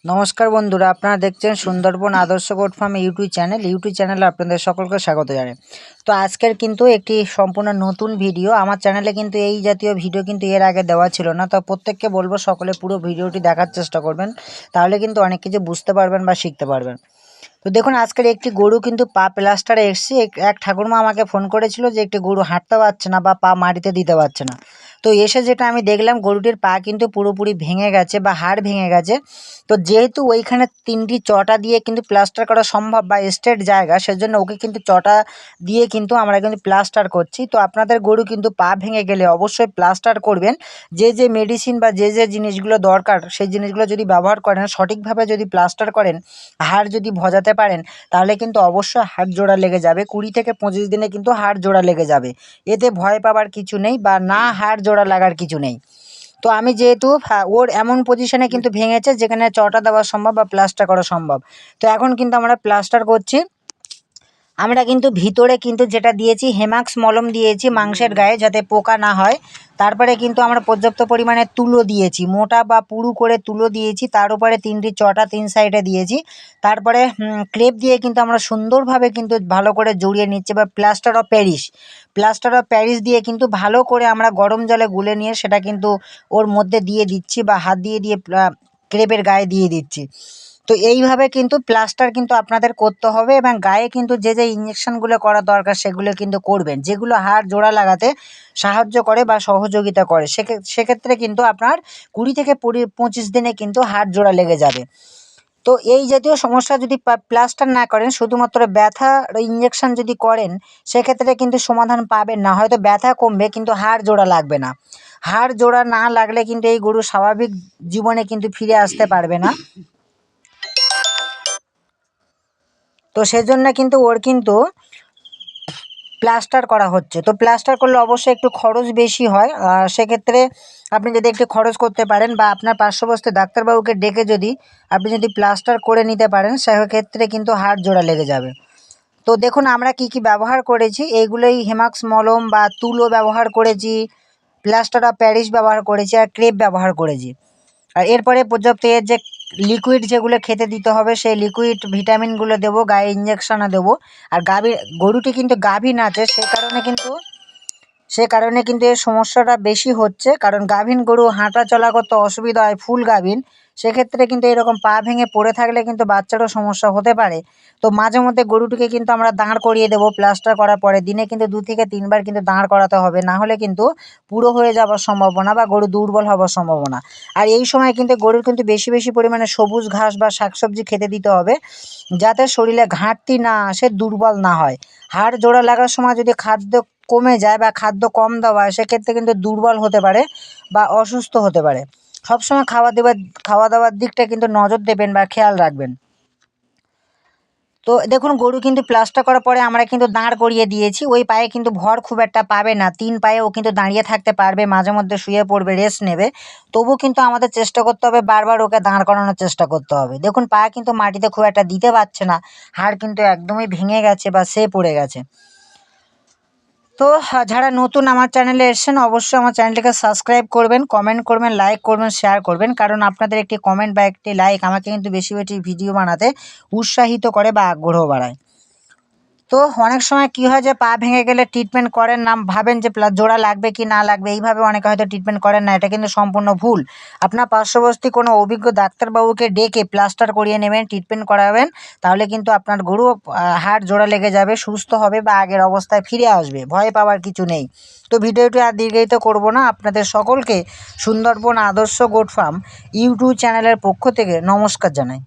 নমস্কার বন্ধুরা, আপনারা দেখছেন সুন্দরবন আদর্শ গোট ফার্ম ইউটিউব চ্যানেলে আপনাদের সকলকে স্বাগত জানাই। তো আজকের কিন্তু একটি সম্পূর্ণ নতুন ভিডিও। আমার চ্যানেলে কিন্তু এই জাতীয় ভিডিও কিন্তু এর আগে দেওয়া ছিল না। তো প্রত্যেককে বলবো সকলে পুরো ভিডিওটি দেখার চেষ্টা করবেন, তাহলে কিন্তু অনেক কিছু বুঝতে পারবেন বা শিখতে পারবেন। তো দেখুন, আজকের একটি গরু কিন্তু পা প্লাস্টারে এসছে। এক ঠাকুরমা আমাকে ফোন করেছিল যে একটি গরু হাঁটতে পারছে না বা পা মাটিতে দিতে পারছে না। তো এসে যেটা আমি দেখলাম, গরুটির পা কিন্তু পুরোপুরি ভেঙে গেছে বা হাড় ভেঙে গেছে। তো যেহেতু ওইখানে 3টি চটা দিয়ে কিন্তু প্লাস্টার করা সম্ভব বা স্ট্রেট জায়গা, সেজন্য ওকে কিন্তু চটা দিয়ে কিন্তু আমরা কিন্তু প্লাস্টার করছি। তো আপনাদের গরু কিন্তু পা ভেঙে গেলে অবশ্যই প্লাস্টার করবেন। যে মেডিসিন বা যে জিনিসগুলো দরকার, সেই জিনিসগুলো যদি ব্যবহার করেন, সঠিকভাবে যদি প্লাস্টার করেন, হাড় যদি ভজাতে পারেন, তাহলে কিন্তু অবশ্যই হাড় জোড়া লেগে যাবে। 20 থেকে 25 দিনে কিন্তু হাড় জোড়া লেগে যাবে। এতে ভয় পাবার কিছু নেই বা না হাড় জোড়া লাগার কিছু নেই। তো আমি যেহেতু ওর এমন পজিশনে কিন্তু ভেঙেছে যেখানে চটা দেওয়া সম্ভব বা প্লাস্টার করা সম্ভব। তো এখন কিন্তু আমরা প্লাস্টার করছি। আমরা কিন্তু ভিতরে কিন্তু যেটা দিয়েছি, হেমাক্স মলম দিয়েছি মাংসের গায়ে, যাতে পোকা না হয়। তারপরে কিন্তু আমরা পর্যাপ্ত পরিমাণে তুলো দিয়েছি, মোটা বা পুরু করে তুলো দিয়েছি। তার উপরে 3টি চটা 3 সাইডে দিয়েছি। তারপরে ক্লেপ দিয়ে কিন্তু আমরা সুন্দরভাবে কিন্তু ভালো করে জড়িয়ে নিচ্ছি, বা প্লাস্টার অফ প্যারিস দিয়ে কিন্তু ভালো করে আমরা গরম জলে গুলে নিয়ে সেটা কিন্তু ওর মধ্যে দিয়ে দিচ্ছি, বা হাত দিয়ে ক্লেপের গায়ে দিয়ে দিচ্ছি। তো এইভাবে কিন্তু প্লাস্টার কিন্তু আপনাদের করতে হবে, এবং গায়ে কিন্তু যে ইঞ্জেকশনগুলো করা দরকার সেগুলো কিন্তু করবেন, যেগুলো হাড় জোড়া লাগাতে সাহায্য করে বা সহযোগিতা করে। সেক্ষেত্রে কিন্তু আপনার 20 থেকে 25 দিনে কিন্তু হাড় জোড়া লেগে যাবে। তো এই জাতীয় সমস্যা যদি প্লাস্টার না করেন, শুধুমাত্র ব্যথা ইঞ্জেকশন যদি করেন, সেক্ষেত্রে কিন্তু সমাধান পাবেন না। হয়তো ব্যথা কমবে কিন্তু হাড় জোড়া লাগবে না। হাড় জোড়া না লাগলে কিন্তু এই গরু স্বাভাবিক জীবনে কিন্তু ফিরে আসতে পারবে না। তো সেজন্য কিন্তু ওর কিন্তু প্লাস্টার করা হচ্ছে। তো প্লাস্টার করলে অবশ্যই একটু খরচ বেশি হয়। সেক্ষেত্রে আপনি যদি একটু খরচ করতে পারেন, বা আপনার পার্শ্ববর্তী ডাক্তারবাবুকে ডেকে যদি আপনি যদি প্লাস্টার করে নিতে পারেন, সেক্ষেত্রে কিন্তু হাড় জোড়া লেগে যাবে। তো দেখুন, আমরা কি ব্যবহার করেছি, এইগুলোই হেমাক্স মলম বা তুলো ব্যবহার করেছি, প্লাস্টার অফ প্যারিস ব্যবহার করেছি, আর ক্রেপ ব্যবহার করেছি। আর এরপরে পর্যাপ্ত এর যে লিকুইড যেগুলো খেতে দিতে হবে, সেই লিকুইড ভিটামিনগুলো দেবো, গায়ে ইঞ্জেকশনও দেবো। আর গরুটি কিন্তু গাভীন আছে, সে কারণে কিন্তু এর সমস্যাটা বেশি হচ্ছে। কারণ গাভীন গরু হাঁটা চলা করতে অসুবিধা হয়, ফুল গাভীন। সেক্ষেত্রে কিন্তু এরকম পা ভেঙে পড়ে থাকলে কিন্তু বাচ্চারও সমস্যা হতে পারে। তো মাঝে মধ্যে গরুটিকে কিন্তু আমরা দাঁড় করিয়ে দেবো প্লাস্টার করার পরে। দিনে কিন্তু 2 থেকে 3 বার কিন্তু দাঁড় করাতে হবে, না হলে কিন্তু পুরো হয়ে যাওয়ার সম্ভাবনা বা গরু দুর্বল হওয়ার সম্ভাবনা। আর এই সময় কিন্তু গরুর কিন্তু বেশি পরিমাণে সবুজ ঘাস বা শাকসবজি খেতে দিতে হবে, যাতে শরীরে ঘাটতি না আসে, দুর্বল না হয়। হাড় জোড়া লাগার সময় যদি খাদ্য কমে যায় বা খাদ্য কম দেওয়া হয়, সেক্ষেত্রে কিন্তু দুর্বল হতে পারে বা অসুস্থ হতে পারে। সবসময় খাওয়া দাওয়ার দিকটা কিন্তু নজর দেবেন বা খেয়াল রাখবেন। তো দেখুন, গরু কিন্তু প্লাস্টার করার পরে আমরা কিন্তু দাঁড় করিয়ে দিয়েছি। ওই পায়ে কিন্তু ভর খুব একটা পাবে না। 3 পায়ে ও কিন্তু দাঁড়িয়ে থাকতে পারবে, মাঝে মধ্যে শুয়ে পড়বে, রেস্ট নেবে। তবু কিন্তু আমাদের চেষ্টা করতে হবে, বারবার ওকে দাঁড় করানোর চেষ্টা করতে হবে। দেখুন, পা কিন্তু মাটিতে খুব একটা দিতে পারছে না। হাড় কিন্তু একদমই ভেঙে গেছে বা পড়ে গেছে। তো যারা নতুন আমার চ্যানেলে এসেছেন, অবশ্যই আমার চ্যানেলটিকে সাবস্ক্রাইব করবেন, কমেন্ট করবেন, লাইক করবেন, শেয়ার করবেন। কারণ আপনাদের একটি কমেন্ট বা একটি লাইক আমাকে কিন্তু বেশি ভিডিও বানাতে উৎসাহিত করে বা আগ্রহ বাড়ায়। তো অনেক সময় কি হয় যে পা ভেঙে গেলে ট্রিটমেন্ট করেন না, ভাবেন যে জোড়া লাগবে কি না লাগবে, এইভাবে অনেকে হয়তো ট্রিটমেন্ট করেন না। এটা কিন্তু সম্পূর্ণ ভুল। আপনার পার্শ্ববর্তী কোনো অভিজ্ঞ ডাক্তারবাবুকে ডেকে প্লাস্টার করিয়ে নেবেন, ট্রিটমেন্ট করাবেন। তাহলে কিন্তু আপনার গরু হাড় জোড়া লেগে যাবে, সুস্থ হবে বা আগের অবস্থায় ফিরে আসবে। ভয় পাওয়ার কিছু নেই। তো ভিডিওটি আর দীর্ঘায়িত করব না। আপনাদের সকলকে সুন্দরবন আদর্শ গোট ফার্ম ইউটিউব চ্যানেলের পক্ষ থেকে নমস্কার জানাই।